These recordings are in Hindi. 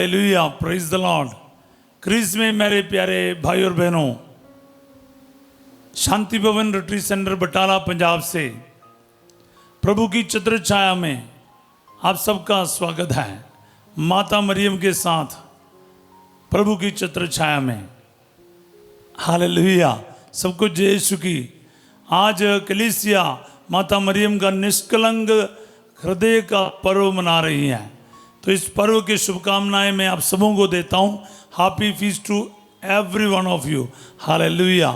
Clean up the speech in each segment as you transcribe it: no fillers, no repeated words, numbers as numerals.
Hallelujah, praise the lord. Christmas मेरे प्यारे भाई और बहनों, शांति भवन रिट्रीट सेंटर बटाला पंजाब से प्रभु की छत्र छाया में आप सबका स्वागत है। माता मरियम के साथ प्रभु की छत्र छाया में। हालेलुया, सबको जय यीशु की। आज कलीसिया माता मरियम का निष्कलंक हृदय का पर्व मना रही है, तो इस पर्व की शुभकामनाएं मैं आप सबों को देता हूँ। Happy feast to every one of you. Hallelujah,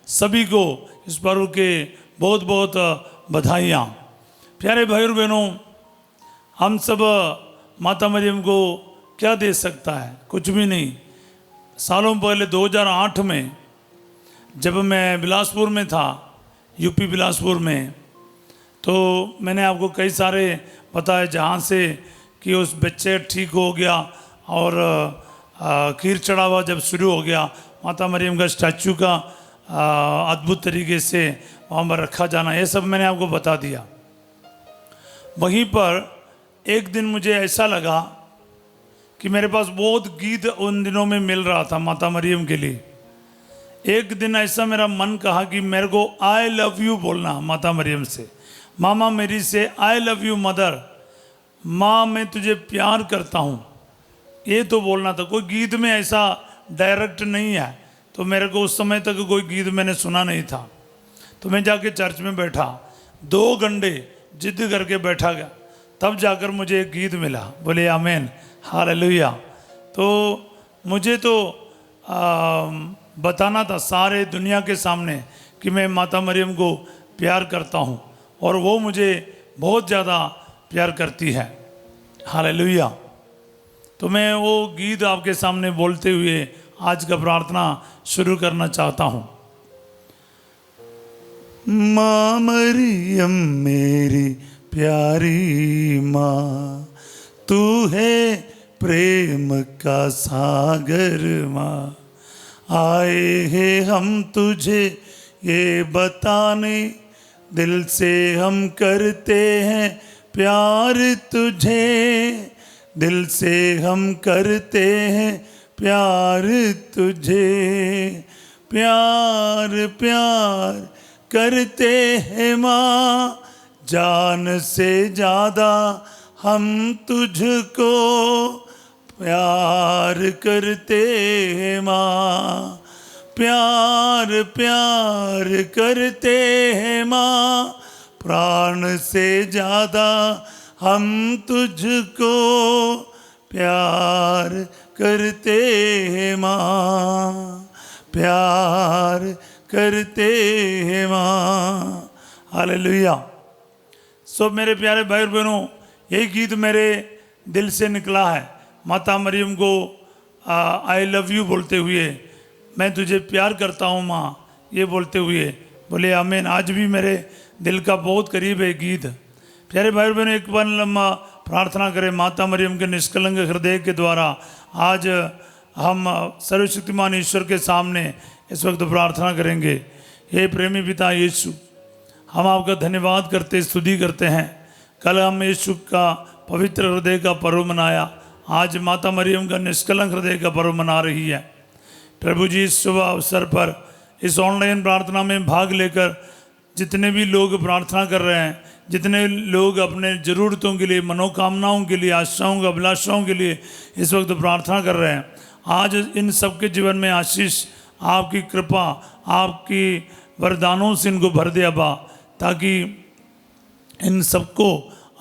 सभी को इस पर्व के बहुत बहुत बधाइयाँ। प्यारे भाई और बहनों, हम सब माता मरियम को क्या दे सकता है? कुछ भी नहीं। सालों पहले 2008 में जब मैं बिलासपुर में था, यूपी बिलासपुर में, तो मैंने आपको कई सारे बताया जहाँ से कि उस बच्चे ठीक हो गया और खीर चढ़ावा जब शुरू हो गया, माता मरियम का स्टैचू का अद्भुत तरीके से वहाँ पर रखा जाना, ये सब मैंने आपको बता दिया। वहीं पर एक दिन मुझे ऐसा लगा कि मेरे पास बहुत गीत उन दिनों में मिल रहा था माता मरियम के लिए। एक दिन ऐसा मेरा मन कहा कि मेरे को आई लव यू बोलना माता मरियम से, मामा मेरी से आई लव यू मदर, माँ मैं तुझे प्यार करता हूँ, ये तो बोलना था। कोई गीत में ऐसा डायरेक्ट नहीं है, तो मेरे को उस समय तक कोई गीत मैंने सुना नहीं था। तो मैं जाके चर्च में बैठा, 2 घंटे जिद करके बैठा गया, तब जाकर मुझे एक गीत मिला। बोले आमीन, हालेलुया। तो मुझे तो बताना था सारे दुनिया के सामने कि मैं माता मरियम को प्यार करता हूँ और वो मुझे बहुत ज़्यादा प्यार करती है। हालेलुया। तो मैं वो गीत आपके सामने बोलते हुए आज का प्रार्थना शुरू करना चाहता हूँ। माँ मरियम मेरी प्यारी माँ, तू है प्रेम का सागर माँ, आए हैं हम तुझे ये बताने, दिल से हम करते हैं प्यार तुझे, दिल से हम करते हैं प्यार तुझे, प्यार प्यार करते हैं माँ, जान से ज़्यादा हम तुझको प्यार करते हैं माँ, प्यार प्यार करते हैं माँ, प्राण से ज़्यादा हम तुझको प्यार करते हैं माँ, प्यार करते हैं माँ। हालेलुया। सो मेरे प्यारे भाई और बहनों, यही गीत मेरे दिल से निकला है माता मरियम को आई लव यू बोलते हुए, मैं तुझे प्यार करता हूँ माँ, ये बोलते हुए। बोले आमीन। आज भी मेरे दिल का बहुत करीब है गीत। प्यारे भाई बहनों, एक बार लम्बा प्रार्थना करें माता मरियम के निष्कलंक हृदय के द्वारा। आज हम सर्वशक्तिमान ईश्वर के सामने इस वक्त प्रार्थना करेंगे। हे प्रेमी पिता यीशु, हम आपका धन्यवाद करते स्तुति करते हैं। कल हम यीशु का पवित्र हृदय का पर्व मनाया, आज माता मरियम का निष्कलंक हृदय का पर्व मना रही है। प्रभु जी, इस शुभ अवसर पर इस ऑनलाइन प्रार्थना में भाग लेकर जितने भी लोग प्रार्थना कर रहे हैं, जितने लोग अपने ज़रूरतों के लिए, मनोकामनाओं के लिए, आशाओं अभिलाषाओं के लिए इस वक्त प्रार्थना कर रहे हैं, आज इन सबके जीवन में आशीष, आपकी कृपा, आपकी वरदानों से इनको भर दे अब्बा, ताकि इन सबको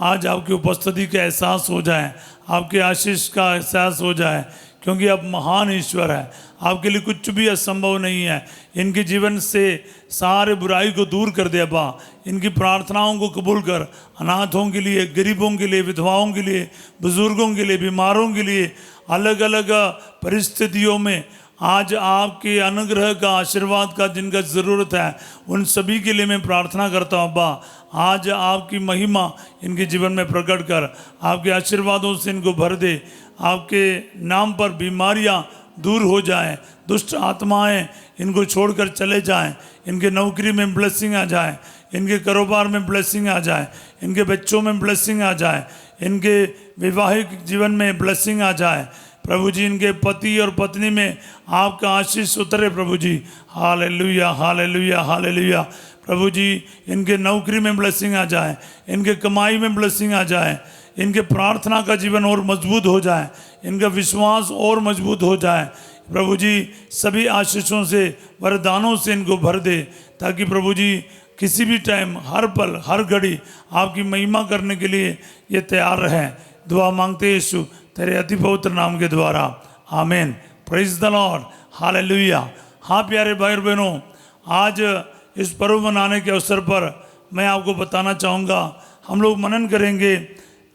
आज आपकी उपस्थिति का एहसास हो जाए, आपके आशीष का एहसास हो जाए, क्योंकि आप महान ईश्वर है, आपके लिए कुछ भी असंभव नहीं है। इनके जीवन से सारे बुराई को दूर कर दे अब्बा, इनकी प्रार्थनाओं को कबूल कर। अनाथों के लिए, गरीबों के लिए, विधवाओं के लिए, बुजुर्गों के लिए, बीमारों के लिए, अलग अलग परिस्थितियों में आज आपके अनुग्रह का, आशीर्वाद का जिनका ज़रूरत है, उन सभी के लिए मैं प्रार्थना करता हूँ अब्बा। आज आपकी महिमा इनके जीवन में प्रकट कर, आपके आशीर्वादों से इनको भर दे, आपके नाम पर बीमारियां दूर हो जाएं, दुष्ट आत्माएं इनको छोड़कर चले जाएं, इनके नौकरी में ब्लेसिंग आ जाए, इनके कारोबार में ब्लेसिंग आ जाए, इनके बच्चों में ब्लेसिंग आ जाए, इनके वैवाहिक जीवन में ब्लेसिंग आ जाए। प्रभु जी इनके पति और पत्नी में आपका आशीष उतरे प्रभु जी। Hallelujah hallelujah hallelujah. प्रभु जी इनके नौकरी में ब्लेसिंग आ जाए, इनके कमाई में ब्लेसिंग आ जाए, इनके प्रार्थना का जीवन और मजबूत हो जाए, इनका विश्वास और मजबूत हो जाए। प्रभु जी सभी आशीषों से वरदानों से इनको भर दे, ताकि प्रभु जी किसी भी टाइम हर पल हर घड़ी आपकी महिमा करने के लिए ये तैयार रहें। दुआ मांगते यीशु तेरे अति पवित्र नाम के द्वारा, आमीन। Praise the Lord, hallelujah. हाँ प्यारे भाई और बहनों, आज इस पर्व मनाने के अवसर पर मैं आपको बताना चाहूँगा, हम लोग मनन करेंगे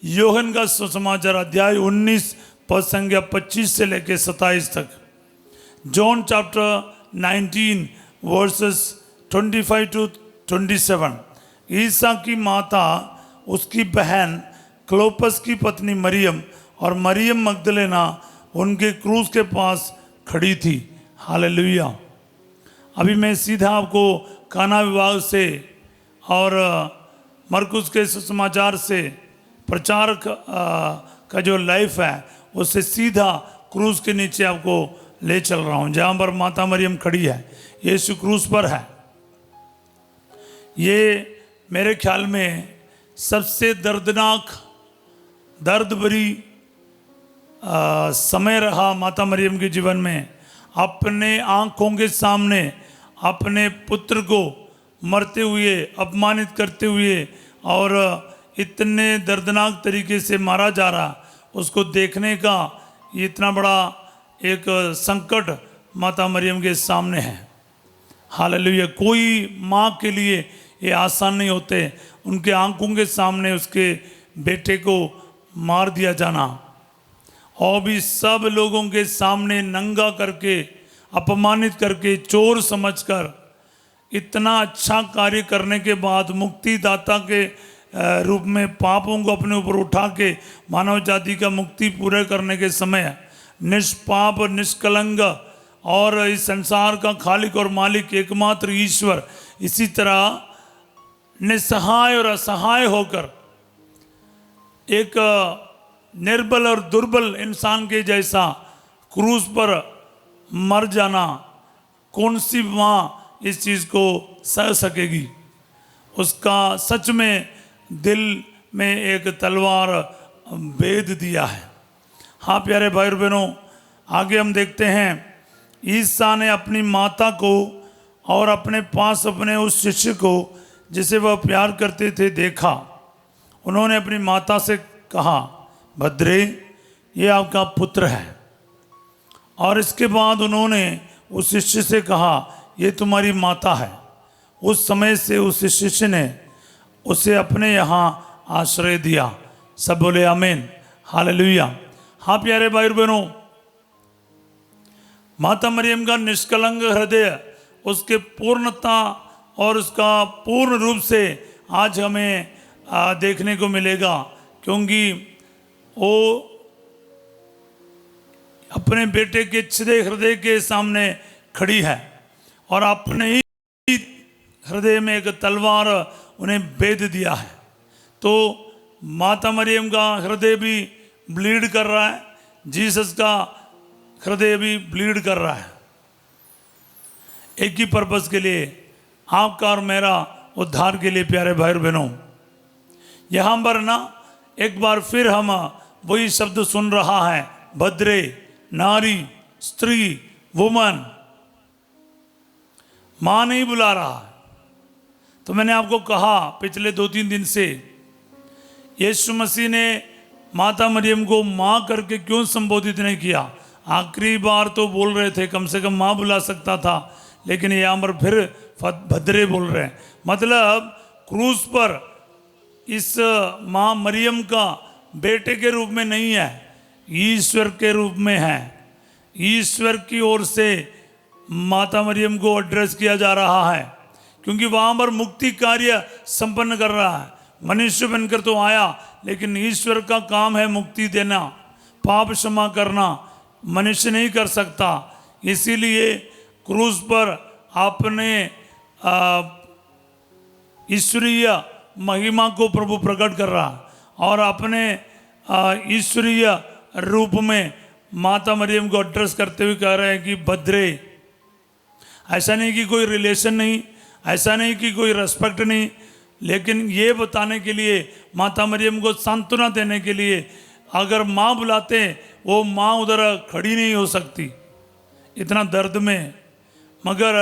यूहन्ना का सुसमाचार अध्याय 19 पद संख्या 25 से लेकर 27 तक। John chapter 19 versus 25 to 27। ईसा की माता, उसकी बहन क्लोपस की पत्नी मरियम और मरियम मगदलेना उनके क्रूस के पास खड़ी थी। हालेलुया। अभी मैं सीधा आपको काना विवाह से और मरकुस के सुसमाचार से प्रचार का जो लाइफ है उससे सीधा क्रूस के नीचे आपको ले चल रहा हूँ, जहाँ पर माता मरियम खड़ी है, यीशु क्रूस पर है। ये मेरे ख्याल में सबसे दर्दनाक दर्द भरी समय रहा माता मरियम के जीवन में। अपने आँखों के सामने अपने पुत्र को मरते हुए, अपमानित करते हुए और इतने दर्दनाक तरीके से मारा जा रहा, उसको देखने का ये इतना बड़ा एक संकट माता मरियम के सामने है। हालेलुया। कोई माँ के लिए ये आसान नहीं होते, उनके आंखों के सामने उसके बेटे को मार दिया जाना, और भी सब लोगों के सामने नंगा करके, अपमानित करके, चोर समझकर। इतना अच्छा कार्य करने के बाद मुक्तिदाता के रूप में पापों को अपने ऊपर उठा के मानव जाति का मुक्ति पूरे करने के समय निष्पाप निष्कलंक और इस संसार का खालिक और मालिक एकमात्र ईश्वर इसी तरह निस्सहाय और असहाय होकर एक निर्बल और दुर्बल इंसान के जैसा क्रूस पर मर जाना, कौन सी माँ इस चीज़ को सह सकेगी। उसका सच में दिल में एक तलवार भेद दिया है। हाँ प्यारे भाई और बहनों, आगे हम देखते हैं ईसा ने अपनी माता को और अपने पास अपने उस शिष्य को जिसे वह प्यार करते थे देखा। उन्होंने अपनी माता से कहा, भद्रे, ये आपका पुत्र है। और इसके बाद उन्होंने उस शिष्य से कहा, ये तुम्हारी माता है। उस समय से उस शिष्य ने उसे अपने यहाँ आश्रय दिया। सब बोले आमीन, हालेलुया। हाँ प्यारे भाई और बहनों, माता मरियम का निष्कलंक हृदय, उसके पूर्णता और उसका पूर्ण रूप से आज हमें देखने को मिलेगा, क्योंकि वो अपने बेटे के छिदे हृदय के सामने खड़ी है और अपने ही हृदय में एक तलवार उन्हें भेद दिया है। तो माता मरियम का हृदय भी ब्लीड कर रहा है, जीसस का हृदय भी ब्लीड कर रहा है, एक ही पर्पस के लिए, आपका और मेरा उद्धार के लिए। प्यारे भाई और बहनों, यहाँ पर ना एक बार फिर हम वही शब्द सुन रहा है, भद्रे, नारी, स्त्री, वुमन। माँ नहीं बुला रहा है। तो मैंने आपको कहा पिछले 2-3 दिन से, यीशु मसीह ने माता मरियम को माँ करके क्यों संबोधित नहीं किया। आखिरी बार तो बोल रहे थे, कम से कम माँ बुला सकता था, लेकिन यहाँ पर फिर भद्रे बोल रहे हैं। मतलब क्रूस पर इस माँ मरियम का बेटे के रूप में नहीं है, ईश्वर के रूप में है। ईश्वर की ओर से माता मरियम को एड्रेस किया जा रहा है, क्योंकि वहाँ पर मुक्ति कार्य संपन्न कर रहा है। मनुष्य बनकर तो आया, लेकिन ईश्वर का काम है मुक्ति देना, पाप क्षमा करना, मनुष्य नहीं कर सकता। इसीलिए क्रूस पर अपने ईश्वरीय महिमा को प्रभु प्रकट कर रहा और अपने ईश्वरीय रूप में माता मरियम को एड्रेस करते हुए कह रहे हैं कि भद्रे। ऐसा नहीं कि कोई रिलेशन नहीं, ऐसा नहीं कि कोई रेस्पेक्ट नहीं, लेकिन ये बताने के लिए, माता मरियम को सांत्वना देने के लिए, अगर माँ बुलाते वो माँ उधर खड़ी नहीं हो सकती इतना दर्द में। मगर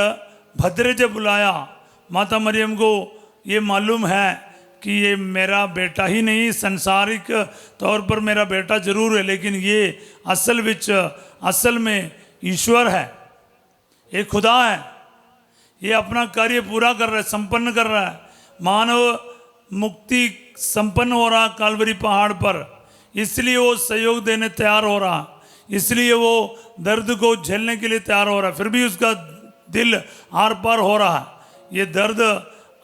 भद्रे जब बुलाया, माता मरियम को ये मालूम है कि ये मेरा बेटा ही नहीं, संसारिक तौर पर मेरा बेटा जरूर है, लेकिन ये असल में ईश्वर है, ये खुदा है, ये अपना कार्य पूरा कर रहा है, संपन्न कर रहा है। मानव मुक्ति संपन्न हो रहा कालवरी पहाड़ पर, इसलिए वो सहयोग देने तैयार हो रहा, इसलिए वो दर्द को झेलने के लिए तैयार हो रहा है। फिर भी उसका दिल आर पार हो रहा है। ये दर्द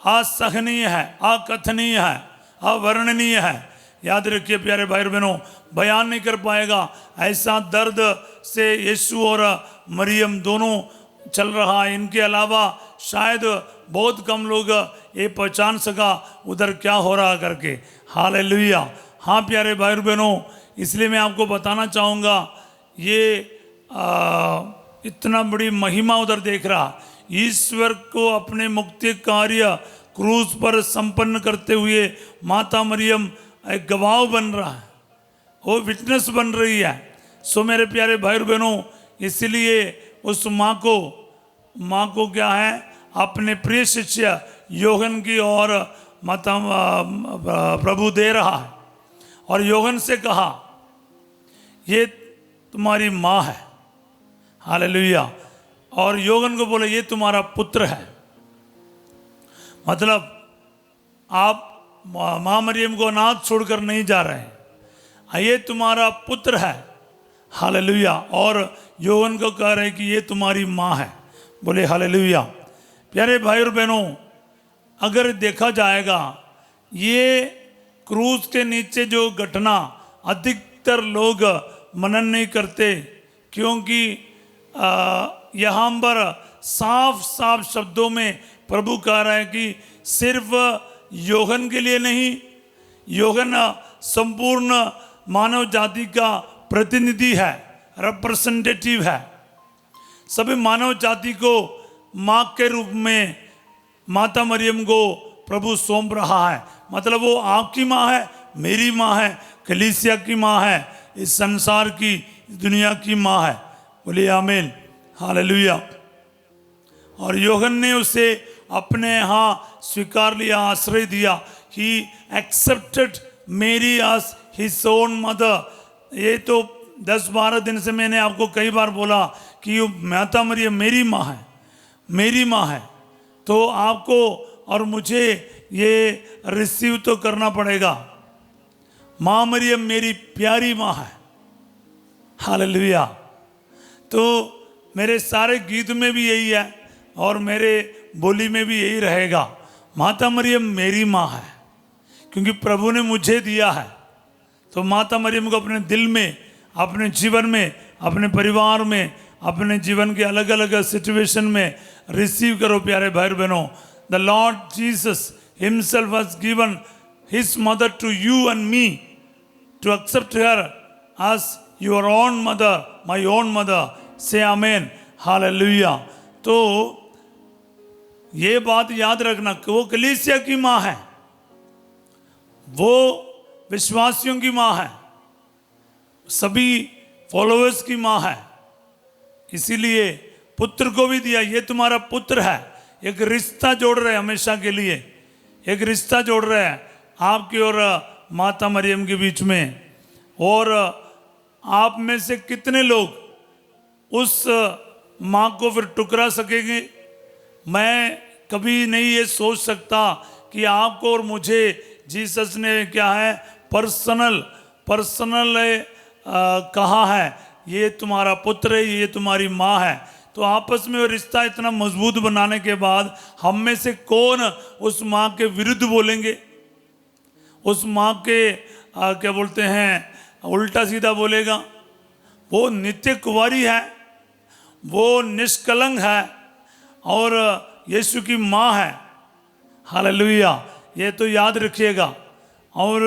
असहनीय है, अकथनीय है, अवर्णनीय है। याद रखिए प्यारे भाई बहनों, बयान नहीं कर पाएगा ऐसा दर्द से यीशु और मरियम दोनों चल रहा है। इनके अलावा शायद बहुत कम लोग ये पहचान सका उधर क्या हो रहा करके। हालेलुया। हाँ प्यारे भाई बहनों, इसलिए मैं आपको बताना चाहूँगा, ये इतना बड़ी महिमा उधर देख रहा, ईश्वर को अपने मुक्ति कार्य क्रूस पर संपन्न करते हुए माता मरियम एक गवाह बन रहा है, वो विटनेस बन रही है। सो मेरे प्यारे भाई बहनों, इसलिए उस माँ को क्या है, अपने प्रिय शिष्य योहन की ओर माता प्रभु दे रहा है और योहन से कहा ये तुम्हारी माँ है। हालेलुया। और योहन को बोले ये तुम्हारा पुत्र है। मतलब आप माँ मरियम को अनाथ छोड़कर नहीं जा रहे हैं, ये तुम्हारा पुत्र है। हालेलुया। और योहन को कह रहे हैं कि ये तुम्हारी माँ है। बोले हालेलुया। प्यारे भाई और बहनों, अगर देखा जाएगा ये क्रूस के नीचे जो घटना अधिकतर लोग मनन नहीं करते, क्योंकि यहाँ पर साफ साफ शब्दों में प्रभु कह रहा है कि सिर्फ योहन के लिए नहीं, योहन संपूर्ण मानव जाति का प्रतिनिधि है, रिप्रेजेंटेटिव है। सभी मानव जाति को माँ के रूप में माता मरियम को प्रभु सौंप रहा है। मतलब वो आपकी माँ है, मेरी माँ है, कलीसिया की माँ है, इस संसार की, इस दुनिया की माँ है। बोलिए आमीन। हालेलुया। और योहन ने उसे अपने यहाँ स्वीकार लिया, आश्रय दिया। ही एक्सेप्टेड मेरी एज हिज ओन मदर। ये तो 10-12 दिन से मैंने आपको कई बार बोला कि माता मरियम मेरी माँ है, मेरी माँ है। तो आपको और मुझे ये रिसीव तो करना पड़ेगा। माँ मरियम मेरी प्यारी माँ है। हालेलुया। तो मेरे सारे गीत में भी यही है और मेरे बोली में भी यही रहेगा, माता मरियम मेरी माँ है, क्योंकि प्रभु ने मुझे दिया है। तो माता मरियम को अपने दिल में, अपने जीवन में, अपने परिवार में, अपने जीवन के अलग अलग सिचुएशन में रिसीव करो प्यारे भाई बहनों। The lord Jesus himself has given his mother to you and me to accept her as your own mother, my own mother. Say amen. Hallelujah. तो ये बात याद रखना कि वो कलीसिया की माँ है, वो विश्वासियों की माँ है, सभी फॉलोअर्स की माँ है। इसीलिए पुत्र को भी दिया, ये तुम्हारा पुत्र है। एक रिश्ता जोड़ रहे हैं हमेशा के लिए, एक रिश्ता जोड़ रहे हैं आपकी और माता मरियम के बीच में। और आप में से कितने लोग उस माँ को फिर टुकरा सकेंगे? मैं कभी नहीं ये सोच सकता कि आपको और मुझे जीसस ने क्या है पर्सनल कहा है ये तुम्हारा पुत्र है, ये तुम्हारी माँ है। तो आपस में वो रिश्ता इतना मजबूत बनाने के बाद हम में से कौन उस माँ के विरुद्ध बोलेंगे? उस माँ के क्या बोलते हैं उल्टा सीधा बोलेगा? वो नित्य कुंवारी है, वो निष्कलंक है और यीशु की माँ है। हालेलुया। ये तो याद रखिएगा। और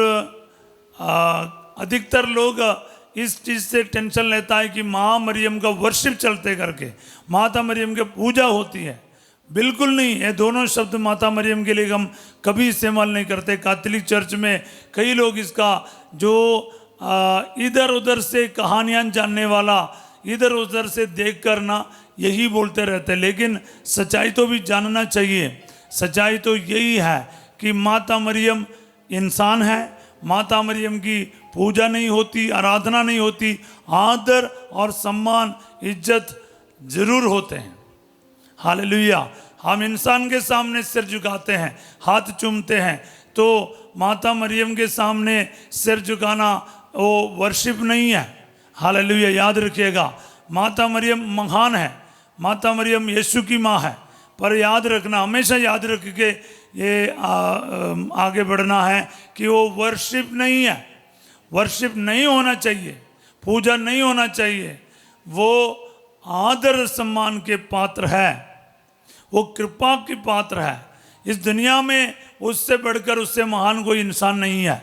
अधिकतर लोग इस चीज़ से टेंशन लेता है कि माँ मरियम का वर्शिप चलते करके माता मरियम की पूजा होती है। बिल्कुल नहीं, ये दोनों शब्द माता मरियम के लिए हम कभी इस्तेमाल नहीं करते। कैथोलिक चर्च में कई लोग इसका जो इधर उधर से कहानियाँ जानने वाला, इधर उधर से देख कर ना यही बोलते रहते, लेकिन सच्चाई तो भी जानना चाहिए। सच्चाई तो यही है कि माता मरियम इंसान है, माता मरियम की पूजा नहीं होती, आराधना नहीं होती, आदर और सम्मान इज्जत जरूर होते हैं। हालेलुया। हम इंसान के सामने सिर झुकाते हैं, हाथ चूमते हैं, तो माता मरियम के सामने सिर झुकाना वो वर्शिप नहीं है। हालेलुया। याद रखिएगा, माता मरियम महान है, माता मरियम यीशु की माँ है, पर याद रखना, हमेशा याद रख के ये आगे बढ़ना है कि वो वर्शिप नहीं है, वर्शिप नहीं होना चाहिए, पूजा नहीं होना चाहिए। वो आदर सम्मान के पात्र है, वो कृपा की पात्र है। इस दुनिया में उससे बढ़कर, उससे महान कोई इंसान नहीं है।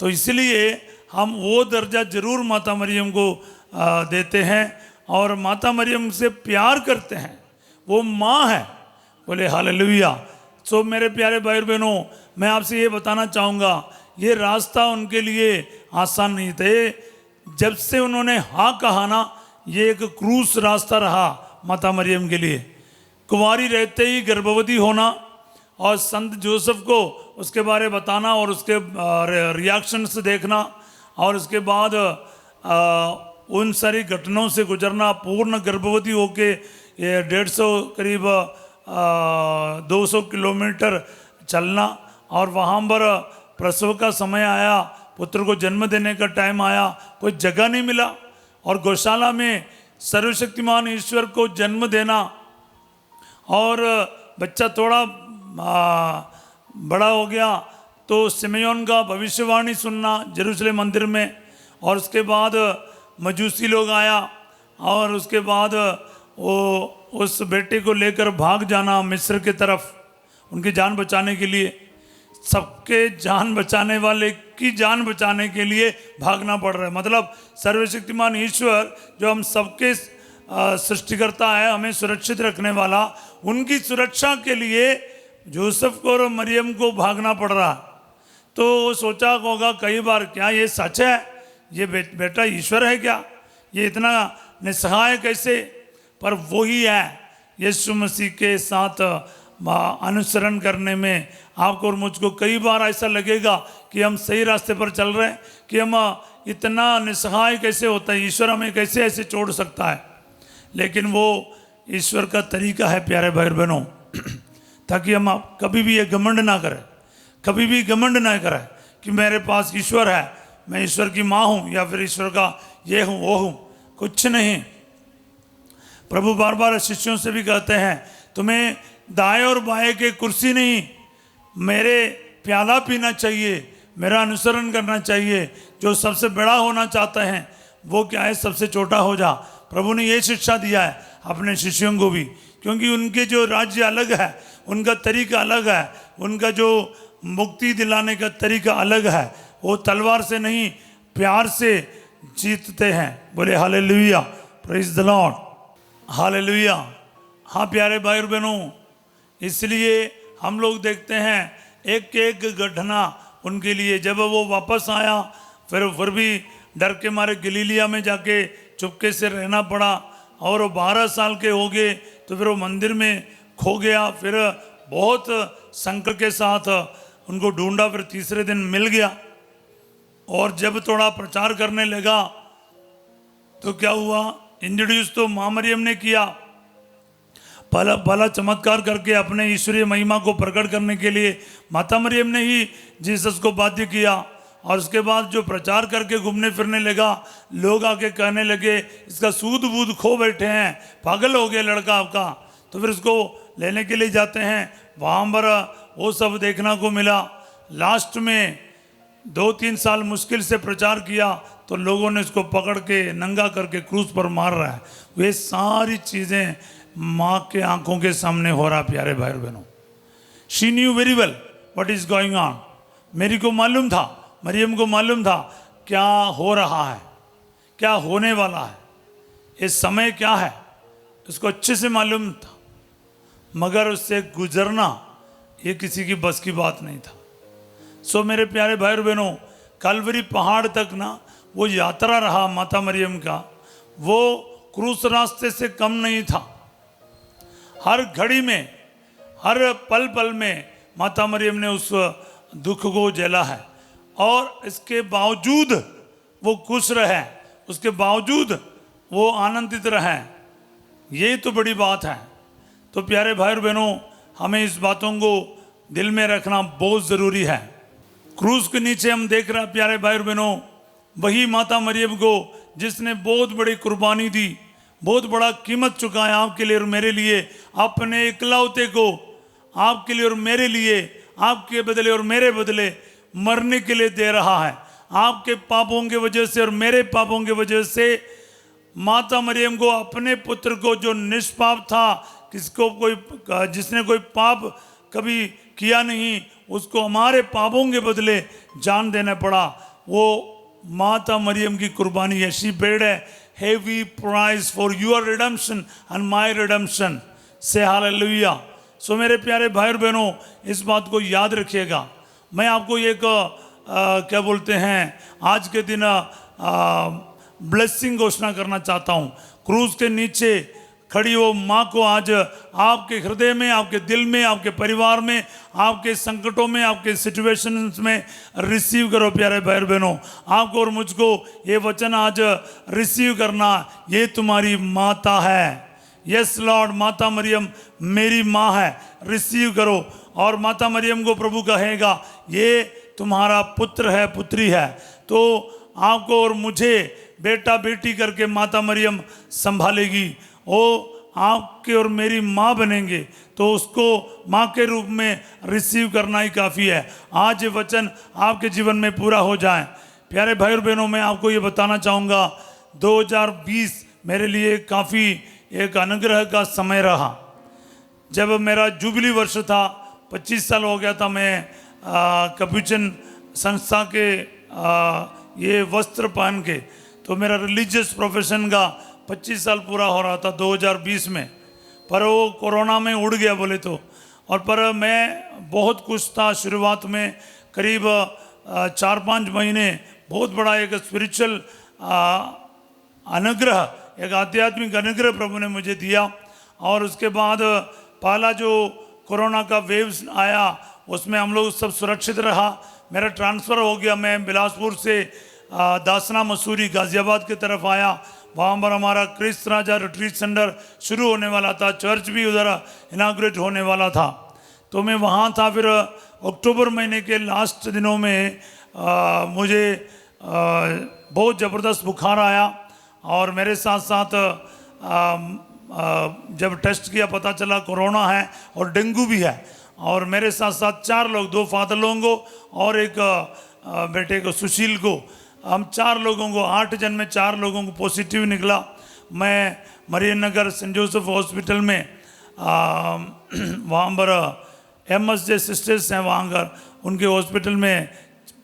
तो इसलिए हम वो दर्जा जरूर माता मरियम को देते हैं और माता मरियम से प्यार करते हैं। वो माँ है। बोले हालेलुया। सो मेरे प्यारे भाई बहनों, मैं आपसे ये बताना चाहूँगा, ये रास्ता उनके लिए आसान नहीं था। जब से उन्होंने हाँ कहा ना, ये एक क्रूस रास्ता रहा माता मरियम के लिए। कुंवारी रहते ही गर्भवती होना और संत जोसेफ को उसके बारे में बताना और उसके रिएक्शन से देखना और उसके बाद उन सारी घटनाओं से गुजरना, पूर्ण गर्भवती होके ये 150 करीब 200 किलोमीटर चलना और वहाँ पर प्रसव का समय आया, पुत्र को जन्म देने का टाइम आया, कोई जगह नहीं मिला और गौशाला में सर्वशक्तिमान ईश्वर को जन्म देना और बच्चा थोड़ा बड़ा हो गया तो सिमेयोन का भविष्यवाणी सुनना यरूशलेम मंदिर में, और उसके बाद मजूसी लोग आया और उसके बाद वो उस बेटे को लेकर भाग जाना मिस्र की तरफ, उनकी जान बचाने के लिए। सबके जान बचाने वाले की जान बचाने के लिए भागना पड़ रहा है। मतलब सर्वशक्तिमान ईश्वर जो हम सबके सृष्टिकर्ता है, हमें सुरक्षित रखने वाला, उनकी सुरक्षा के लिए जोसेफ को और मरियम को भागना पड़ रहा। तो सोचा होगा कई बार, क्या ये सच है? ये बेटा ईश्वर है क्या? ये इतना निस्सहाय कैसे? पर वही है, यीशु मसीह के साथ अनुसरण करने में आपको और मुझको कई बार ऐसा लगेगा कि हम सही रास्ते पर चल रहे हैं, कि हम इतना निस्सहाय कैसे होता है, ईश्वर हमें कैसे ऐसे छोड़ सकता है। लेकिन वो ईश्वर का तरीका है प्यारे भाई बहनों, ताकि हम कभी भी ये घमंड ना करें, कभी भी घमंड ना करें कि मेरे पास ईश्वर है, मैं ईश्वर की माँ हूँ या फिर ईश्वर का ये हूँ वो हूँ। कुछ नहीं। प्रभु बार बार शिष्यों से भी कहते हैं, तुम्हें दाएं और बाएं के कुर्सी नहीं, मेरे प्याला पीना चाहिए, मेरा अनुसरण करना चाहिए। जो सबसे बड़ा होना चाहते हैं वो क्या है, सबसे छोटा हो जा। प्रभु ने ये शिक्षा दिया है अपने शिष्यों को भी, क्योंकि उनके जो राज्य अलग है, उनका तरीका अलग है, उनका जो मुक्ति दिलाने का तरीका अलग है। वो तलवार से नहीं, प्यार से जीतते हैं। बोले hallelujah, praise the Lord, hallelujah. हाँ प्यारे भाई बहनों, इसलिए हम लोग देखते हैं एक एक घटना उनके लिए। जब वो वापस आया फिर भी डर के मारे गलीलिया में जाके चुपके से रहना पड़ा, और वो 12 साल के हो गए तो फिर वो मंदिर में खो गया। फिर बहुत संकट के साथ उनको ढूंढा, फिर तीसरे दिन मिल गया। और जब थोड़ा प्रचार करने लगा तो क्या हुआ, इंट्रोड्यूस तो माँ मरियम ने किया, भला चमत्कार करके अपने ईश्वरीय महिमा को प्रकट करने के लिए माता मरियम ने ही जीसस को बाध्य किया। और उसके बाद जो प्रचार करके घूमने फिरने लगा, लोग आके कहने लगे इसका सूद बूद खो बैठे हैं, पागल हो गया लड़का आपका। तो फिर उसको लेने के लिए जाते हैं, वहाँ पर वो सब देखने को मिला। लास्ट में 2-3 साल मुश्किल से प्रचार किया तो लोगों ने इसको पकड़ के नंगा करके क्रूस पर मार रहा है। वे सारी चीज़ें माँ के आंखों के सामने हो रहा। प्यारे भाई बहनों, she knew very well what is going on. मेरी को मालूम था, मरियम को मालूम था क्या हो रहा है, क्या होने वाला है, ये समय क्या है, इसको अच्छे से मालूम था, मगर उससे गुजरना ये किसी की बस की बात नहीं था। सो मेरे प्यारे भाई और बहनों, कलवरी पहाड़ तक ना वो यात्रा रहा माता मरियम का, वो क्रूस रास्ते से कम नहीं था। हर घड़ी में, हर पल पल में माता मरियम ने उस दुख को झेला है, और इसके बावजूद वो खुश रहे, उसके बावजूद वो आनंदित रहे। यही तो बड़ी बात है। तो प्यारे भाई और बहनों, हमें इस बातों को दिल में रखना बहुत ज़रूरी है। क्रूस के नीचे हम देख रहे हैं प्यारे भाई और बहनों, वही माता मरियम को जिसने बहुत बड़ी कुर्बानी दी, बहुत बड़ा कीमत चुकाया आपके लिए और मेरे लिए, अपने इकलौते को आपके लिए और मेरे लिए, आपके बदले और मेरे बदले मरने के लिए दे रहा है। आपके पापों की वजह से और मेरे पापों की वजह से माता मरियम को अपने पुत्र को, जो निष्पाप था, किसको कोई जिसने कोई पाप कभी किया नहीं, उसको हमारे पापों के बदले जान देना पड़ा। वो माता मरियम की कुर्बानी है। She paid A heavy price for your redemption and my redemption. से हालेलुया। सो मेरे प्यारे भाई और बहनों, इस बात को याद रखिएगा। मैं आपको एक क्या बोलते हैं, आज के दिन ब्लेसिंग घोषणा करना चाहता हूँ। क्रूज के नीचे खड़ी वो माँ को आज आपके हृदय में, आपके दिल में, आपके परिवार में, आपके संकटों में, आपके सिचुएशंस में रिसीव करो प्यारे भाई बहनों। आपको और मुझको ये वचन आज रिसीव करना, ये तुम्हारी माता है। यस लॉर्ड, माता मरियम मेरी माँ है, रिसीव करो। और माता मरियम को प्रभु कहेगा, ये तुम्हारा पुत्र है, पुत्री है। तो आपको और मुझे बेटा बेटी करके माता मरियम संभालेगी। वो आपके और मेरी माँ बनेंगे, तो उसको माँ के रूप में रिसीव करना ही काफ़ी है। आज ये वचन आपके जीवन में पूरा हो जाए। प्यारे भाई और बहनों, मैं आपको ये बताना चाहूँगा, 2020 मेरे लिए काफ़ी एक अनुग्रह का समय रहा। जब मेरा जुबली वर्ष था, 25 साल हो गया था, मैं कप्युचन संस्था के ये वस्त्र पहन के, तो मेरा रिलीजियस प्रोफेशन का 25 साल पूरा हो रहा था 2020 में। पर वो कोरोना में उड़ गया बोले तो। और पर मैं बहुत खुश था। शुरुआत में करीब 4-5 महीने बहुत बड़ा एक स्पिरिचुअल अनुग्रह, एक आध्यात्मिक अनुग्रह प्रभु ने मुझे दिया। और उसके बाद पहला जो कोरोना का वेव्स आया, उसमें हम लोग सब सुरक्षित रहा। मेरा ट्रांसफ़र हो गया, मैं बिलासपुर से दासना मसूरी गाज़ियाबाद की तरफ आया। वहाँ पर हमारा क्रिस्त राजा रिट्रीट सेंटर शुरू होने वाला था, चर्च भी उधर इनाग्रेट होने वाला था। तो मैं वहाँ था। फिर अक्टूबर महीने के लास्ट दिनों में मुझे बहुत ज़बरदस्त बुखार आया, और मेरे साथ साथ जब टेस्ट किया पता चला कोरोना है और डेंगू भी है। और मेरे साथ साथ 4 लोग, 2 फादर लोगों को और एक बेटे को, सुशील को, हम 4 लोगों को, 8 जन में 4 लोगों को पॉजिटिव निकला। मैं मरियम नगर सेंट जोसेफ हॉस्पिटल में वहाँ पर MS सिस्टर्स हैं, वहाँ पर उनके हॉस्पिटल में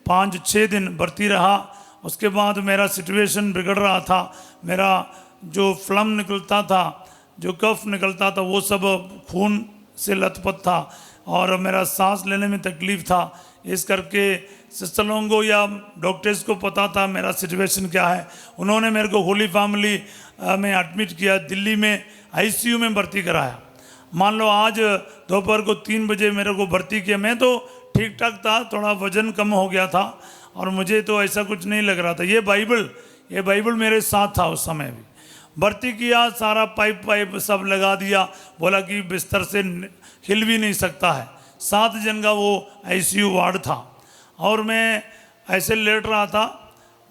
5-6 दिन भर्ती रहा। उसके बाद मेरा सिचुएशन बिगड़ रहा था। मेरा जो फ्लम निकलता था, जो कफ निकलता था, वो सब खून से लथपथ था, और मेरा सांस लेने में तकलीफ़ था। इस करके सिस्टर लोगों को या डॉक्टर्स को पता था मेरा सिचुएशन क्या है। उन्होंने मेरे को होली फैमिली में एडमिट किया, दिल्ली में ICU में भर्ती कराया। मान लो आज दोपहर को 3 बजे मेरे को भर्ती किया। मैं तो ठीक ठाक था, थोड़ा वजन कम हो गया था, और मुझे तो ऐसा कुछ नहीं लग रहा था। ये बाइबल मेरे साथ था उस समय भी। भर्ती किया, सारा पाइप सब लगा दिया, बोला कि बिस्तर से हिल भी नहीं सकता है। 7 जन का वो ICU वार्ड था, और मैं ऐसे लेट रहा था।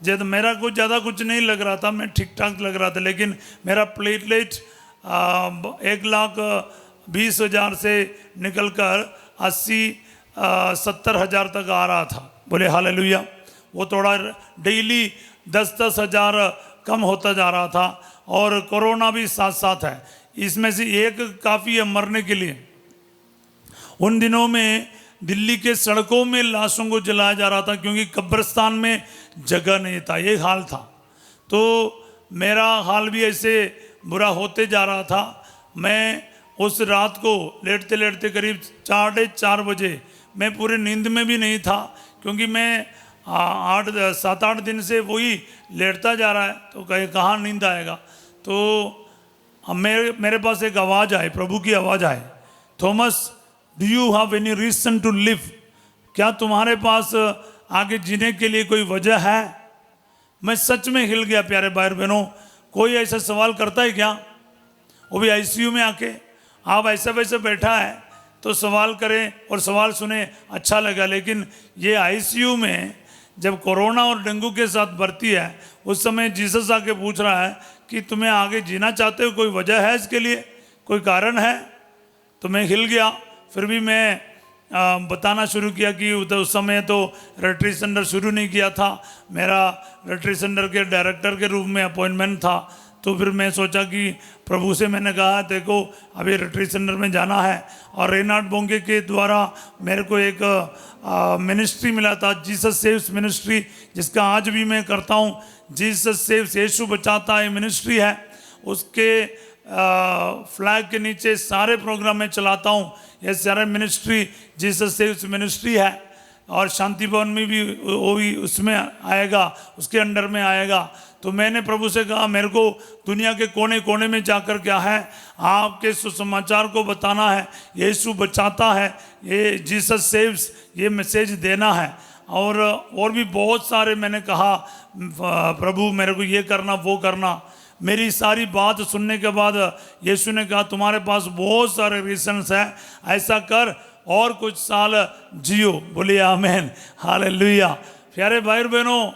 जब मेरा कुछ ज़्यादा कुछ नहीं लग रहा था, मैं ठीक ठाक लग रहा था, लेकिन मेरा प्लेटलेट 1,20,000 से निकलकर 80-70 हज़ार तक आ रहा था। बोले हालेलुया। वो थोड़ा डेली 10-10 हज़ार कम होता जा रहा था, और कोरोना भी साथ साथ है। इसमें से एक काफ़ी है मरने के लिए। उन दिनों में दिल्ली के सड़कों में लाशों को जलाया जा रहा था, क्योंकि कब्रिस्तान में जगह नहीं था, ये हाल था। तो मेरा हाल भी ऐसे बुरा होते जा रहा था। मैं उस रात को लेटते लेटते करीब 4:30 बजे, मैं पूरे नींद में भी नहीं था, क्योंकि मैं 7-8 दिन से वही लेटता जा रहा है, तो कहाँ नींद आएगा। तो मेरे पास एक आवाज़ आई, प्रभु की आवाज़ आई, Thomas do you have any reason to live? क्या तुम्हारे पास आगे जीने के लिए कोई वजह है? मैं सच में हिल गया प्यारे भाई बहनों। कोई ऐसा सवाल करता है क्या? वो भी आईसीयू में आके। आप ऐसा वैसे बैठा है तो सवाल करें और सवाल सुने, अच्छा लगा। लेकिन ये आईसीयू में जब कोरोना और डेंगू के साथ भर्ती है, उस समय जीसस आके पूछ रहा है कि तुम्हें आगे जीना चाहते हो, कोई वजह है इसके लिए, कोई कारण है? तो मैं हिल गया। फिर भी मैं बताना शुरू किया कि उस समय तो रेटरी सेंटर शुरू नहीं किया था, मेरा रेटरी सेंटर के डायरेक्टर के रूप में अपॉइंटमेंट था। तो फिर मैं सोचा कि प्रभु से मैंने कहा, देखो अभी रेटरी सेंटर में जाना है। और रेनाल्ड बोंगे के द्वारा मेरे को एक मिनिस्ट्री मिला था, जीसस सेव्स मिनिस्ट्री, जिसका आज भी मैं करता हूँ। जीसस सेव्स, यीशु बचाता है मिनिस्ट्री है, उसके फ्लैग के नीचे सारे प्रोग्राम में चलाता हूँ। ये सारा मिनिस्ट्री जीसस सेव्स मिनिस्ट्री है। और शांति भवन में भी वो भी उसमें आएगा, उसके अंडर में आएगा। तो मैंने प्रभु से कहा, मेरे को दुनिया के कोने कोने में जाकर क्या है, आपके सुसमाचार को बताना है, यीशु बचाता है, ये जीसस सेव्स, ये मैसेज देना है। और भी बहुत सारे मैंने कहा, प्रभु मेरे को ये करना वो करना। मेरी सारी बात सुनने के बाद यीशु ने कहा, तुम्हारे पास बहुत सारे रीजंस हैं, ऐसा कर और कुछ साल जियो। बोलिए आमीन, हालेलुया। प्यारे भाई बहनों,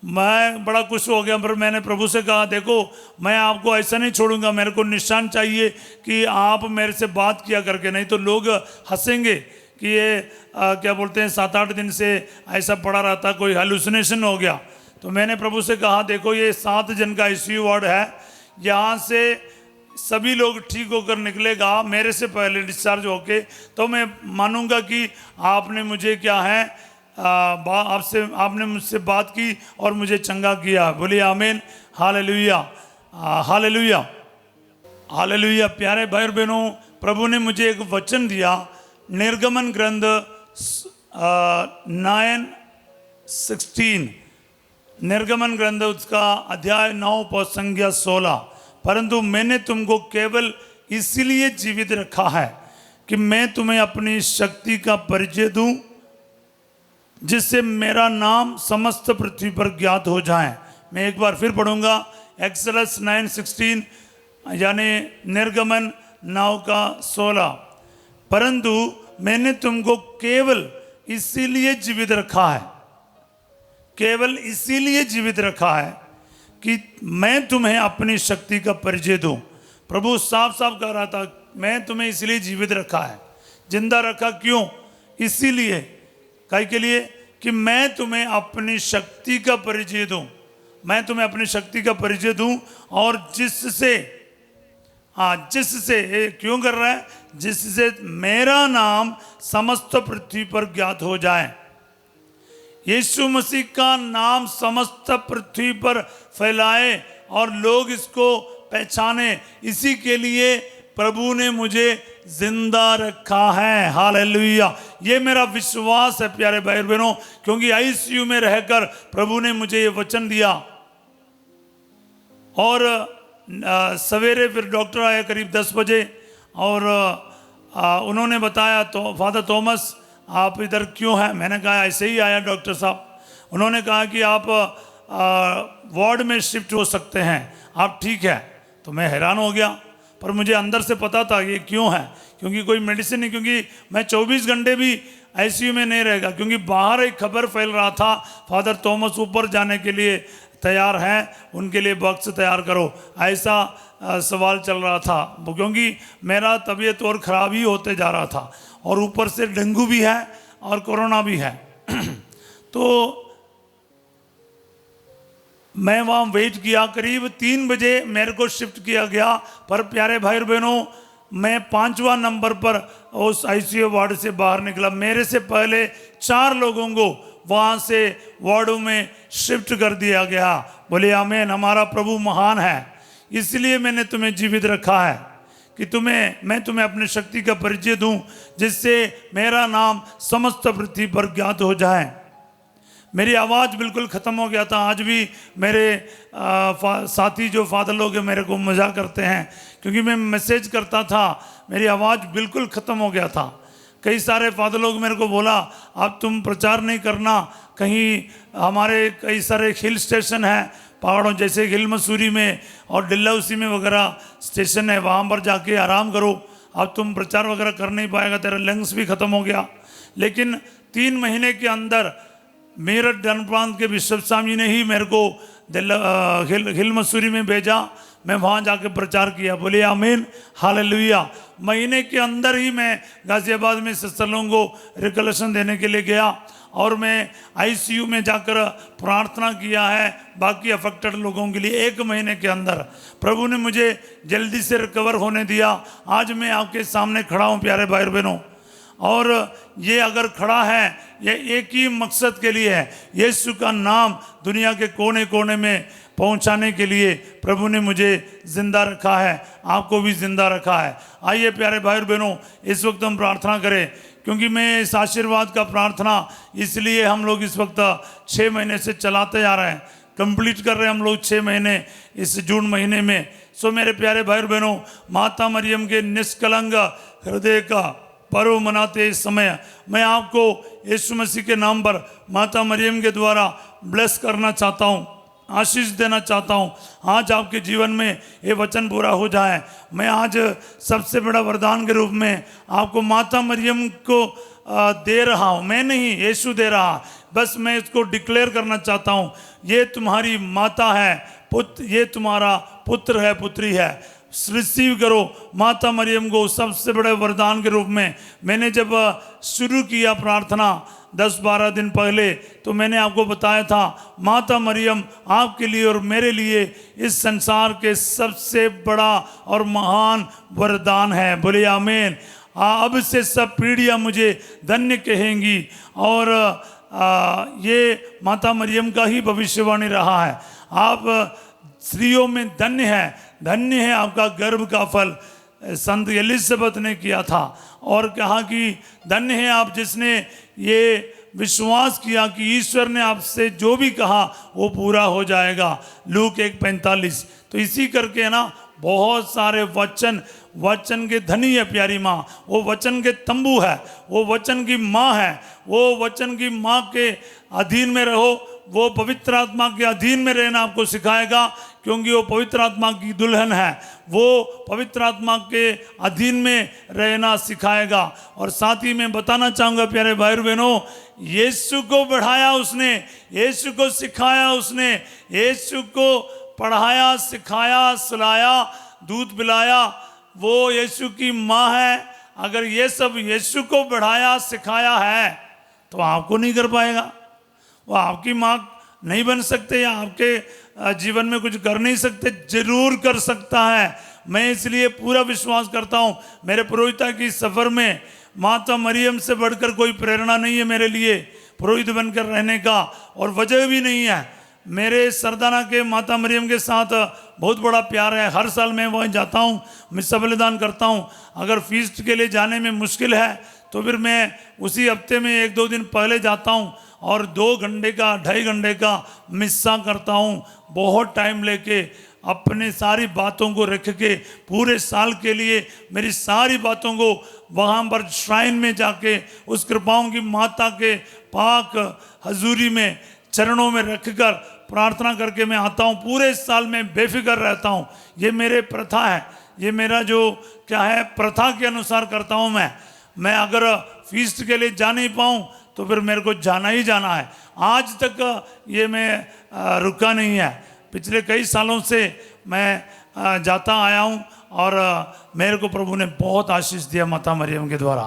मैं बड़ा खुश हो गया। पर मैंने प्रभु से कहा, देखो मैं आपको ऐसा नहीं छोड़ूंगा, मेरे को निशान चाहिए कि आप मेरे से बात किया करके, नहीं तो लोग हंसेंगे कि ये क्या बोलते हैं 7-8 दिन से ऐसा पड़ा रहता, कोई हेलुसिनेशन हो गया। तो मैंने प्रभु से कहा, देखो ये 7 जन का आईसीयू वार्ड है, यहाँ से सभी लोग ठीक होकर निकलेगा मेरे से पहले डिस्चार्ज होके, तो मैं मानूंगा कि आपने मुझे क्या है आपने मुझसे बात की और मुझे चंगा किया। बोलिए आमीन, हालेलुया, हालेलुया, हालेलुया। प्यारे भाई बहनों, प्रभु ने मुझे एक वचन दिया, निर्गमन ग्रंथ 9:16, निर्गमन ग्रंथ उसका अध्याय 9 पद संख्या 16। परंतु मैंने तुमको केवल इसलिए जीवित रखा है कि मैं तुम्हें अपनी शक्ति का परिचय दूं, जिससे मेरा नाम समस्त पृथ्वी पर ज्ञात हो जाए। मैं एक बार फिर पढ़ूंगा, एक्सोडस 9:16 यानी निर्गमन 9:16। परंतु मैंने तुमको केवल इसीलिए जीवित रखा है, केवल इसीलिए जीवित रखा है कि मैं तुम्हें अपनी शक्ति का परिचय दूं। प्रभु साफ साफ कह रहा था, मैं तुम्हें इसलिए जीवित रखा है, जिंदा रखा। क्यों? इसीलिए, काहे के लिए? कि मैं तुम्हें अपनी शक्ति का परिचय दूं, मैं तुम्हें अपनी शक्ति का परिचय दूं। और जिससे क्यों कर रहा है? जिससे मेरा नाम समस्त पृथ्वी पर ज्ञात हो जाए। यीशु मसीह का नाम समस्त पृथ्वी पर फैलाए और लोग इसको पहचाने, इसी के लिए प्रभु ने मुझे जिंदा रखा है। हालेलुया, ये मेरा विश्वास है प्यारे भाई बहनों, क्योंकि आईसीयू में रहकर प्रभु ने मुझे ये वचन दिया। और सवेरे फिर डॉक्टर आए करीब 10 बजे और उन्होंने बताया, तो फादर थॉमस आप इधर क्यों हैं? मैंने कहा ऐसे ही आया डॉक्टर साहब। उन्होंने कहा कि आप वार्ड में शिफ्ट हो सकते हैं, आप ठीक है। तो मैं हैरान हो गया, पर मुझे अंदर से पता था ये क्यों है, क्योंकि कोई मेडिसिन नहीं, क्योंकि मैं 24 घंटे भी आईसीयू में नहीं रहेगा, क्योंकि बाहर एक खबर फैल रहा था, फादर थॉमस ऊपर जाने के लिए तैयार हैं, उनके लिए बॉक्स तैयार करो, ऐसा सवाल चल रहा था। क्योंकि मेरा तबीयत और ख़राब ही होते जा रहा था और ऊपर से डेंगू भी है और कोरोना भी है। तो मैं वहाँ वेट किया, करीब 3 बजे मेरे को शिफ्ट किया गया। पर प्यारे भाई बहनों, मैं 5वां नंबर पर उस आईसीयू वार्ड से बाहर निकला। मेरे से पहले 4 लोगों को वहाँ से वार्डों में शिफ्ट कर दिया गया। बोले आमीन। हमारा प्रभु महान है, इसलिए मैंने तुम्हें जीवित रखा है कि मैं तुम्हें अपनी शक्ति का परिचय दूं, जिससे मेरा नाम समस्त पृथ्वी पर ज्ञात हो जाए। मेरी आवाज़ बिल्कुल ख़त्म हो गया था। आज भी मेरे साथी जो फादर लोग हैं मेरे को मजाक करते हैं, क्योंकि मैं मैसेज करता था, मेरी आवाज़ बिल्कुल ख़त्म हो गया था। कई सारे फादर लोग मेरे को बोला अब तुम प्रचार नहीं करना, कहीं हमारे कई सारे हिल स्टेशन हैं पहाड़ों जैसे हिल मसूरी में और डलहौसी में वगैरह स्टेशन है, वहाँ पर जाके आराम करो, अब तुम प्रचार वगैरह कर नहीं पाएगा, तेरा लंग्स भी ख़त्म हो गया। लेकिन 3 महीने के अंदर मेरठ डन प्रांत के बिशप स्वामी ने ही मेरे को हिल मसूरी में भेजा, मैं वहाँ जाके प्रचार किया। बोले आमीन, हालेलुया। महीने के अंदर ही मैं गाजियाबाद में सिस्टरों को रिकलेक्शन देने के लिए गया और मैं आईसीयू में जाकर प्रार्थना किया है बाकी अफेक्टेड लोगों के लिए। 1 महीने के अंदर प्रभु ने मुझे जल्दी से रिकवर होने दिया। आज मैं आपके सामने खड़ा हूँ प्यारे भाई बहनों, और ये अगर खड़ा है ये एक ही मकसद के लिए है, यीशु का नाम दुनिया के कोने कोने में पहुंचाने के लिए प्रभु ने मुझे जिंदा रखा है, आपको भी जिंदा रखा है। आइए प्यारे भाई और बहनों, इस वक्त हम प्रार्थना करें, क्योंकि मैं इस आशीर्वाद का प्रार्थना इसलिए हम लोग इस वक्त 6 महीने से चलाते जा रहे हैं, कंप्लीट कर रहे हैं हम लोग 6 महीने इस जून महीने में। सो मेरे प्यारे भाई और बहनों, माता मरियम के निष्कलंक हृदय का पर्व मनाते इस समय मैं आपको यीशु मसीह के नाम पर माता मरियम के द्वारा ब्लेस करना चाहता हूँ, आशीष देना चाहता हूँ। आज आपके जीवन में ये वचन पूरा हो जाए। मैं आज सबसे बड़ा वरदान के रूप में आपको माता मरियम को दे रहा हूँ, मैं नहीं, यीशु दे रहा, बस मैं इसको डिक्लेयर करना चाहता हूँ। ये तुम्हारी माता है, ये तुम्हारा पुत्र है, पुत्री है। रिसीव करो माता मरियम को सबसे बड़े वरदान के रूप में। मैंने जब शुरू किया प्रार्थना 10-12 दिन पहले, तो मैंने आपको बताया था माता मरियम आपके लिए और मेरे लिए इस संसार के सबसे बड़ा और महान वरदान है। बोले आमीन। अब से सब पीढ़ियाँ मुझे धन्य कहेंगी, और ये माता मरियम का ही भविष्यवाणी रहा है। आप स्त्रियों में धन्य है, धन्य है आपका गर्भ का फल, संत एलिजाबेथ ने किया था, और कहा कि धन्य है आप जिसने ये विश्वास किया कि ईश्वर ने आपसे जो भी कहा वो पूरा हो जाएगा, लूक 1:45। तो इसी करके है ना, बहुत सारे वचन के धनी है प्यारी माँ, वो वचन के तंबू है, वो वचन की माँ है, वो वचन की माँ के अधीन में रहो, वो पवित्र आत्मा के अधीन में रहना आपको सिखाएगा, क्योंकि वो पवित्र आत्मा की दुल्हन है, वो पवित्र आत्मा के अधीन में रहना सिखाएगा। और साथ ही मैं बताना चाहूँगा प्यारे भाई बहनों, यीशु को बढ़ाया उसने, यीशु को सिखाया उसने, यीशु को पढ़ाया, सिखाया, सुलाया, दूध पिलाया, वो यीशु की माँ है। अगर ये सब यीशु को बढ़ाया सिखाया है तो आपको नहीं कर पाएगा, वो आपकी माँ नहीं बन सकते या आपके जीवन में कुछ कर नहीं सकते, जरूर कर सकता है। मैं इसलिए पूरा विश्वास करता हूँ, मेरे पुरोहिता की सफ़र में माता मरियम से बढ़कर कोई प्रेरणा नहीं है मेरे लिए पुरोहित बनकर रहने का, और वजह भी नहीं है। मेरे सरदाना के माता मरियम के साथ बहुत बड़ा प्यार है। हर साल मैं वहीं जाता हूँ, मिस्सा बलिदान करता हूँ। अगर फीस्ट के लिए जाने में मुश्किल है तो फिर मैं उसी हफ्ते में 1-2 दिन पहले जाता हूँ और 2 घंटे का 2.5 घंटे का मिस्सा करता हूँ। बहुत टाइम लेके अपने सारी बातों को रख के पूरे साल के लिए मेरी सारी बातों को वहाँ पर श्राइन में जाके उस कृपाओं की माता के पाक हजूरी में चरणों में रखकर प्रार्थना करके मैं आता हूँ। पूरे साल में बेफिक्र रहता हूँ। ये मेरे प्रथा है, ये मेरा जो क्या है प्रथा के अनुसार करता हूँ। मैं अगर फीस्ट के लिए जा नहीं पाऊँ तो फिर मेरे को जाना ही जाना है। आज तक ये मैं रुका नहीं है, पिछले कई सालों से मैं जाता आया हूँ और मेरे को प्रभु ने बहुत आशीष दिया माता मरियम के द्वारा,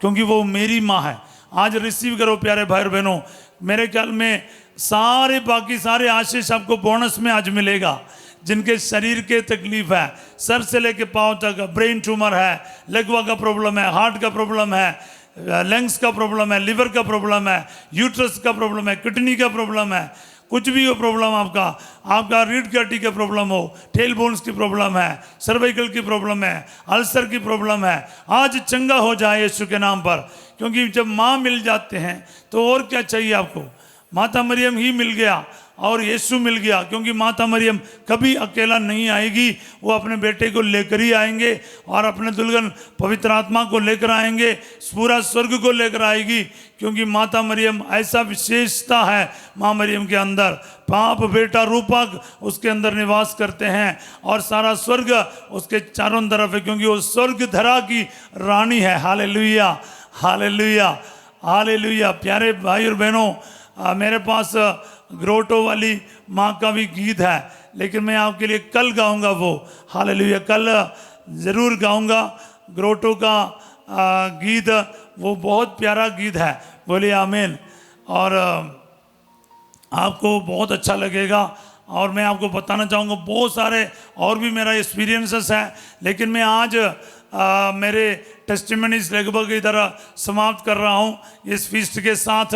क्योंकि वो मेरी माँ है। आज रिसीव करो प्यारे भाई बहनों, मेरे ख्याल में सारे बाकी सारे आशीष आपको बोनस में आज मिलेगा। जिनके शरीर के तकलीफ है, सर से लेके पाँव तक, ब्रेन ट्यूमर है, लकवा का प्रॉब्लम है, हार्ट का प्रॉब्लम है, लंग्स का प्रॉब्लम है, लिवर का प्रॉब्लम है, यूट्रस का प्रॉब्लम है, किडनी का प्रॉब्लम है, कुछ भी हो प्रॉब्लम आपका रीढ़ की हड्डी का प्रॉब्लम हो, टेल बोन्स की प्रॉब्लम है, सर्वाइकल की प्रॉब्लम है, अल्सर की प्रॉब्लम है, आज चंगा हो जाए यीशु के नाम पर। क्योंकि जब माँ मिल जाते हैं तो और क्या चाहिए आपको। माता मरियम ही मिल गया और यीशु मिल गया, क्योंकि माता मरियम कभी अकेला नहीं आएगी, वो अपने बेटे को लेकर ही आएंगे और अपने दुल्हन पवित्र आत्मा को लेकर आएंगे, पूरा स्वर्ग को लेकर आएगी। क्योंकि माता मरियम ऐसा विशेषता है माँ मरियम के अंदर, बाप बेटा रूपक उसके अंदर निवास करते हैं और सारा स्वर्ग उसके चारों तरफ है, क्योंकि वो स्वर्ग धरा की रानी है। Hallelujah, hallelujah, hallelujah. प्यारे भाई और बहनों, मेरे पास ग्रोटो वाली माँ का भी गीत है, लेकिन मैं आपके लिए कल गाऊंगा वो। हालेलुया, कल ज़रूर गाऊंगा ग्रोटो का गीत, वो बहुत प्यारा गीत है। बोलिए आमीन। और आपको बहुत अच्छा लगेगा। और मैं आपको बताना चाहूँगा बहुत सारे और भी मेरा एक्सपीरियंसेस है, लेकिन मैं आज मेरे टेस्टिमनीज लगभग इधर समाप्त कर रहा हूँ इस फीस्ट के साथ।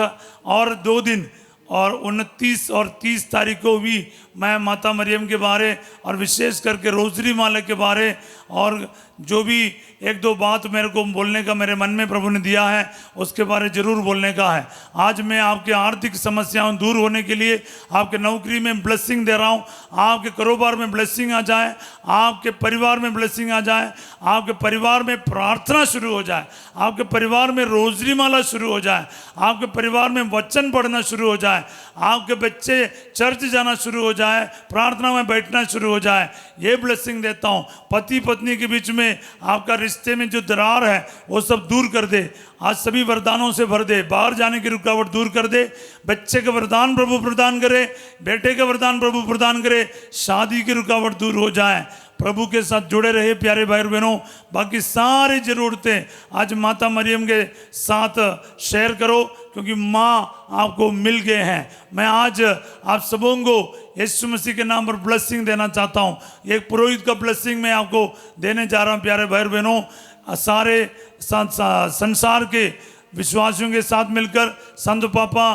और 2 दिन और 29 और 30 तारीख को भी मैं माता मरियम के बारे और विशेष करके रोजरी माला के बारे और जो भी 1-2 बात मेरे को बोलने का मेरे मन में प्रभु ने दिया है उसके बारे ज़रूर बोलने का है। आज मैं आपके आर्थिक समस्याओं दूर होने के लिए आपके नौकरी में ब्लेसिंग दे रहा हूँ, आपके कारोबार में ब्लेसिंग आ जाए, आपके परिवार में ब्लेसिंग आ जाए, आपके परिवार में प्रार्थना शुरू हो जाए, आपके परिवार में रोजरी माला शुरू हो जाए, आपके परिवार में वचन पढ़ना शुरू हो जाए, आपके बच्चे चर्च जाना शुरू हो जाए, प्रार्थना में बैठना शुरू हो जाए। ये ब्लेसिंग देता हूँ। पति पत्नी के बीच में आपका रिश्ते में जो दरार है वो सब दूर कर दे, आज सभी वरदानों से भर दे, बाहर जाने की रुकावट दूर कर दे, बच्चे का वरदान प्रभु प्रदान करे, बेटे का वरदान प्रभु प्रदान करे, शादी की रुकावट दूर हो जाए। प्रभु के साथ जुड़े रहे प्यारे भाई और बहनों। बाकी सारी ज़रूरतें आज माता मरियम के साथ शेयर करो, क्योंकि माँ आपको मिल गए हैं। मैं आज आप सबों को यीशु मसीह के नाम पर ब्लेसिंग देना चाहता हूँ। एक पुरोहित का ब्लेसिंग मैं आपको देने जा रहा हूँ प्यारे भाई और बहनों। सारे संसार के विश्वासियों के साथ मिलकर संत पापा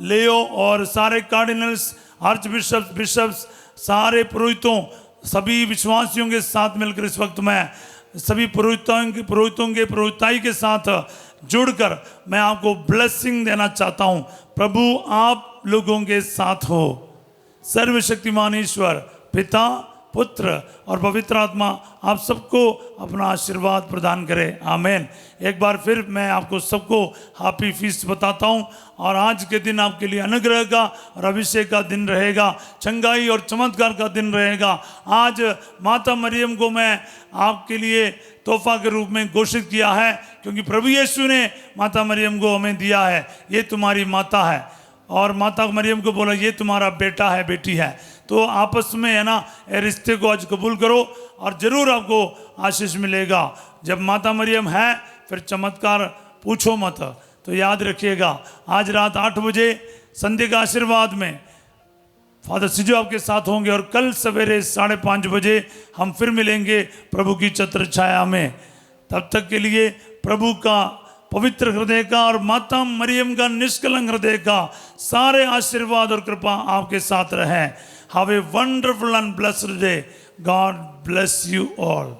लेओ और सारे कार्डिनल्स, आर्च बिशप्स, सारे पुरोहितों, सभी विश्वासियों के साथ मिलकर इस वक्त मैं सभी पुरोहितों के पुरोहिताई के साथ जुड़कर मैं आपको ब्लेसिंग देना चाहता हूं। प्रभु आप लोगों के साथ हो। सर्वशक्तिमान ईश्वर पिता, पुत्र और पवित्र आत्मा आप सबको अपना आशीर्वाद प्रदान करे। आमीन। एक बार फिर मैं आपको सबको हैप्पी फीस्ट बताता हूं। और आज के दिन आपके लिए अनुग्रह का और अभिषेक का दिन रहेगा, चंगाई और चमत्कार का दिन रहेगा। आज माता मरियम को मैं आपके लिए तोहफा के रूप में घोषित किया है, क्योंकि प्रभु यीशु ने माता मरियम को हमें दिया है। ये तुम्हारी माता है, और माता मरियम को बोला ये तुम्हारा बेटा है, बेटी है। तो आपस में है ना, ये रिश्ते को आज कबूल करो और ज़रूर आपको आशीष मिलेगा। जब माता मरियम है फिर चमत्कार पूछो मत। तो याद रखिएगा, आज रात 8 बजे संध्या का आशीर्वाद में फादर सिजो आपके साथ होंगे, और कल सवेरे 5:30 बजे हम फिर मिलेंगे प्रभु की छत्र छाया में। तब तक के लिए प्रभु का पवित्र हृदय का और माता मरियम का निष्कलंक हृदय का सारे आशीर्वाद और कृपा आपके साथ रहे। Have a wonderful and blessed day. God bless you all.